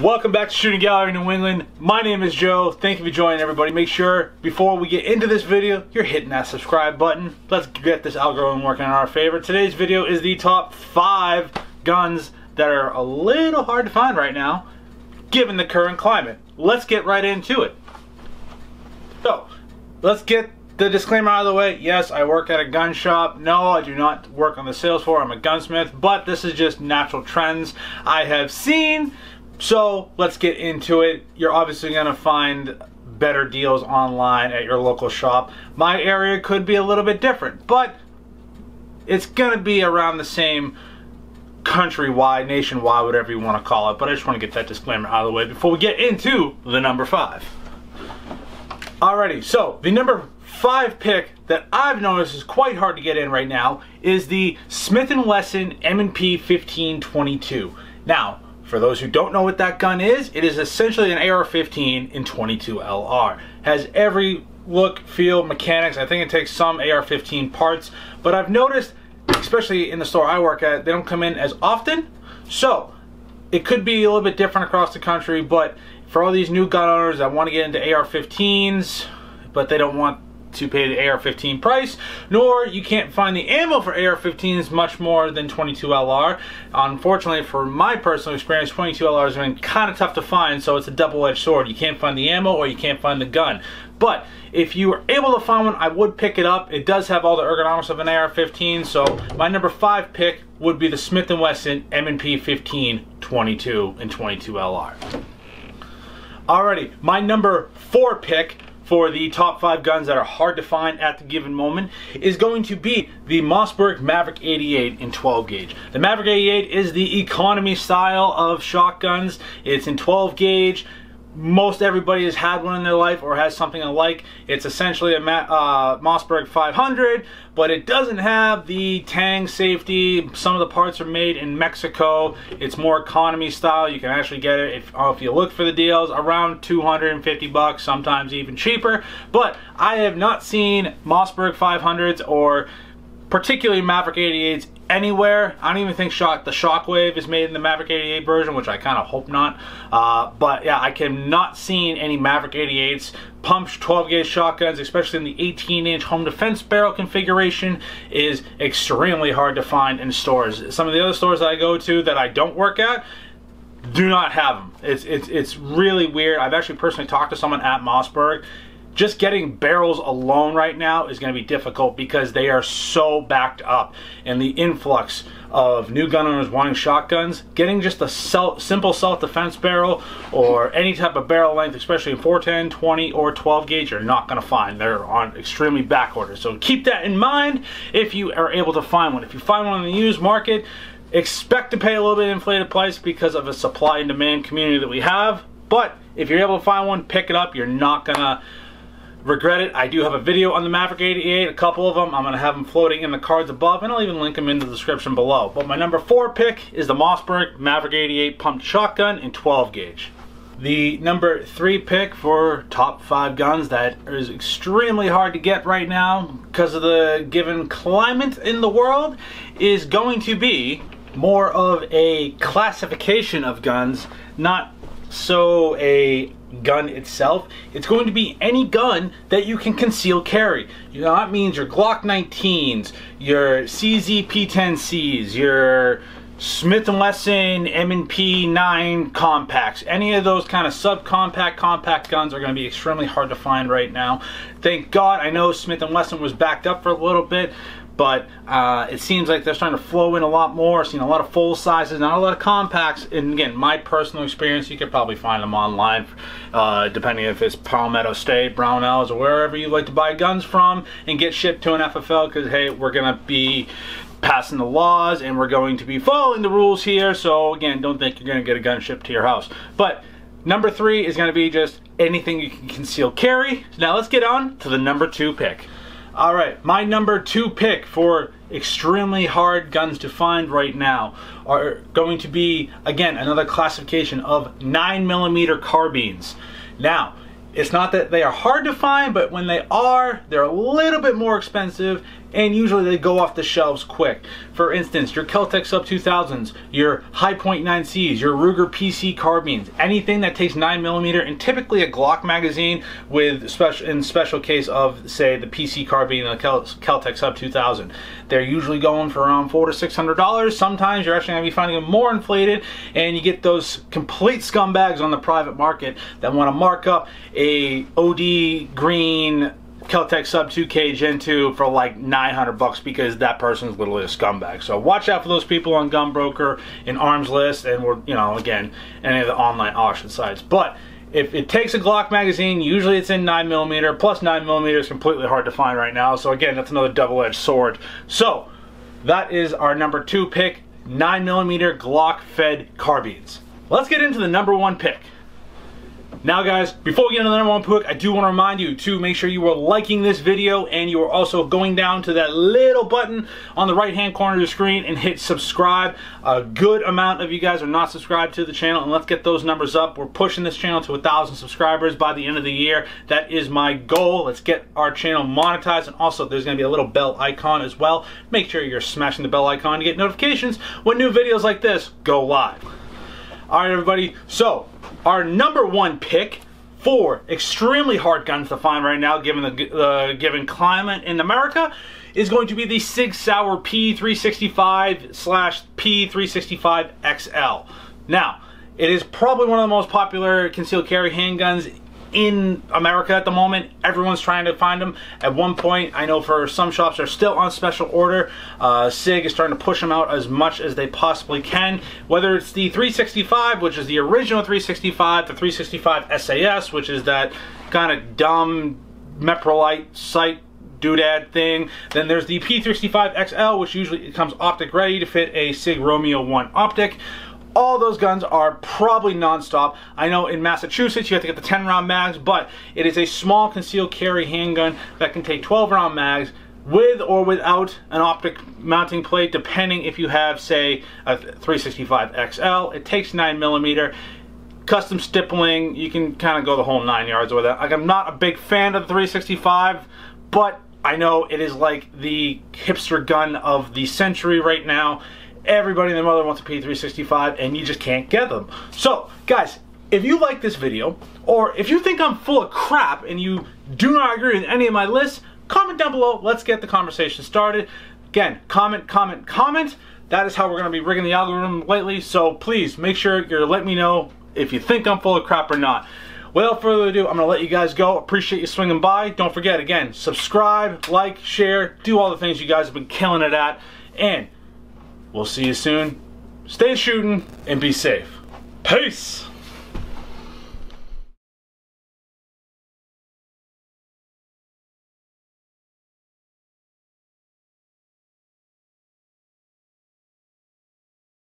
Welcome back to Shooting Gallery New England. My name is Joe. Thank you for joining, everybody. Make sure before we get into this video, you're hitting that subscribe button. Let's get this algorithm working in our favor. Today's video is the top 5 guns that are a little hard to find right now, given the current climate. Let's get right into it. So, let's get the disclaimer out of the way. Yes, I work at a gun shop. No, I do not work on the sales floor. I'm a gunsmith, but this is just natural trends I have seen. So let's get into it. You're obviously going to find better deals online at your local shop. My area could be a little bit different, but it's going to be around the same countrywide, nationwide, whatever you want to call it. But I just want to get that disclaimer out of the way before we get into the number 5. Alrighty, so the number 5 pick that I've noticed is quite hard to get in right now is the Smith & Wesson M&P 1522. Now, for those who don't know what that gun is, it is essentially an AR-15 in 22 LR. Has every look, feel, mechanics. I think it takes some AR-15 parts, but I've noticed, especially in the store I work at, they don't come in as often. So it could be a little bit different across the country, but for all these new gun owners that want to get into AR-15s, but they don't want to pay the AR-15 price, nor you can't find the ammo for AR-15s much more than 22 LR. Unfortunately, for my personal experience, 22 LR has been kind of tough to find, so it's a double-edged sword. You can't find the ammo or you can't find the gun. But if you were able to find one, I would pick it up. It does have all the ergonomics of an AR-15, so my number 5 pick would be the Smith & Wesson M&P 1522 in 22 LR. Alrighty, my number 4 pick for the top 5 guns that are hard to find at the given moment is going to be the Mossberg Maverick 88 in 12 gauge. The Maverick 88 is the economy style of shotguns. It's in 12 gauge. Most everybody has had one in their life or has something alike. It's essentially a Mossberg 500, but it doesn't have the tang safety. Some of the parts are made in Mexico. It's more economy style. You can actually get it, if you look for the deals, around 250 bucks, sometimes even cheaper. But I have not seen Mossberg 500s or particularly Maverick 88s anywhere. I don't even think the Shockwave is made in the Maverick 88 version, which I kind of hope not. But yeah, I cannot see any Maverick 88s. Pumped 12 gauge shotguns, especially in the 18-inch home defense barrel configuration, is extremely hard to find in stores. Some of the other stores that I go to that I don't work at do not have them. It's really weird. I've actually personally talked to someone at Mossberg. Just getting barrels alone right now is going to be difficult because they are so backed up, and the influx of new gun owners wanting shotguns, getting just a simple self-defense barrel or any type of barrel length, especially in 410, 20, or 12 gauge, you're not going to find. They're on extremely back order. So keep that in mind if you are able to find one. If you find one in the used market, expect to pay a little bit inflated price because of a supply and demand community that we have. But if you're able to find one, pick it up. You're not going to regret it. I do have a video on the Maverick 88, a couple of them. I'm going to have them floating in the cards above, and I'll even link them in the description below. But my number 4 pick is the Mossberg Maverick 88 pumped shotgun in 12 gauge. The number 3 pick for top 5 guns that is extremely hard to get right now because of the given climate in the world is going to be more of a classification of guns, not so a gun itself. It's going to be any gun that you can conceal carry. You know, that means your Glock 19s, your CZ P10Cs, your Smith & Wesson M&P 9 compacts. Any of those kind of subcompact, compact guns are going to be extremely hard to find right now. Thank God. I know Smith & Wesson was backed up for a little bit, but it seems like they're starting to flow in a lot more. I've seen a lot of full sizes, not a lot of compacts. And again, my personal experience, you could probably find them online, depending if it's Palmetto State, Brownells, or wherever you like to buy guns from, and get shipped to an FFL, because hey, we're going to be passing the laws and we're going to be following the rules here. So again, don't think you're going to get a gun shipped to your house. But number 3 is going to be just anything you can conceal carry. Now let's get on to the number 2 pick. Alright, my number 2 pick for extremely hard guns to find right now are going to be, again, another classification of 9mm carbines. Now, it's not that they are hard to find, but when they are, they're a little bit more expensive. and usually they go off the shelves quick. For instance, your Kel-Tec Sub 2000s, your Hi-Point 9Cs, your Ruger PC carbines, anything that takes 9mm, and typically a Glock magazine with special case of, say, the PC carbine and the Kel-Tec Sub 2000. They're usually going for around $400 to $600. Sometimes you're actually going to be finding them more inflated, and you get those complete scumbags on the private market that want to mark up a OD green Kel-Tec Sub 2K Gen 2 for like $900 because that person's literally a scumbag. So watch out for those people on Gunbroker and Arms List, and we're, you know, again, any of the online auction sites. But if it takes a Glock magazine, usually it's in 9mm, plus 9mm is completely hard to find right now. So again, that's another double-edged sword. So that is our number 2 pick, 9mm Glock fed carbines. Let's get into the number 1 pick. Now guys, before we get into the number 1 pick, I do want to remind you to make sure you are liking this video, and you are also going down to that little button on the right hand corner of the screen and hit subscribe. A good amount of you guys are not subscribed to the channel, and let's get those numbers up. We're pushing this channel to 1,000 subscribers by the end of the year. That is my goal. Let's get our channel monetized, and also there's going to be a little bell icon as well. Make sure you're smashing the bell icon to get notifications when new videos like this go live. Alright everybody, so our number 1 pick for extremely hard guns to find right now, given the given climate in America, is going to be the Sig Sauer P365/P365XL. Now, it is probably one of the most popular concealed carry handguns in America at the moment. Everyone's trying to find them. At one point, I know for some shops they're still on special order. SIG is starting to push them out as much as they possibly can. Whether it's the 365, which is the original 365, the 365 SAS, which is that kind of dumb Meprolite sight doodad thing. Then there's the P365XL, which usually comes optic ready to fit a SIG Romeo 1 optic. All those guns are probably non-stop. I know in Massachusetts you have to get the 10-round mags, but it is a small concealed carry handgun that can take 12-round mags with or without an optic mounting plate, depending if you have, say, a 365XL. It takes 9mm. Custom stippling, you can kind of go the whole 9 yards with it. Like, I'm not a big fan of the 365, but I know it is like the hipster gun of the century right now. Everybody and their mother wants a P365, and you just can't get them. So, guys, if you like this video, or if you think I'm full of crap and you do not agree with any of my lists, comment down below. Let's get the conversation started. Again, comment, comment, comment. That is how we're going to be rigging the algorithm lately. So please make sure you're letting me know if you think I'm full of crap or not. Without further ado, I'm going to let you guys go. Appreciate you swinging by. Don't forget, again, subscribe, like, share, do all the things you guys have been killing it at. And we'll see you soon. Stay shooting and be safe. Peace!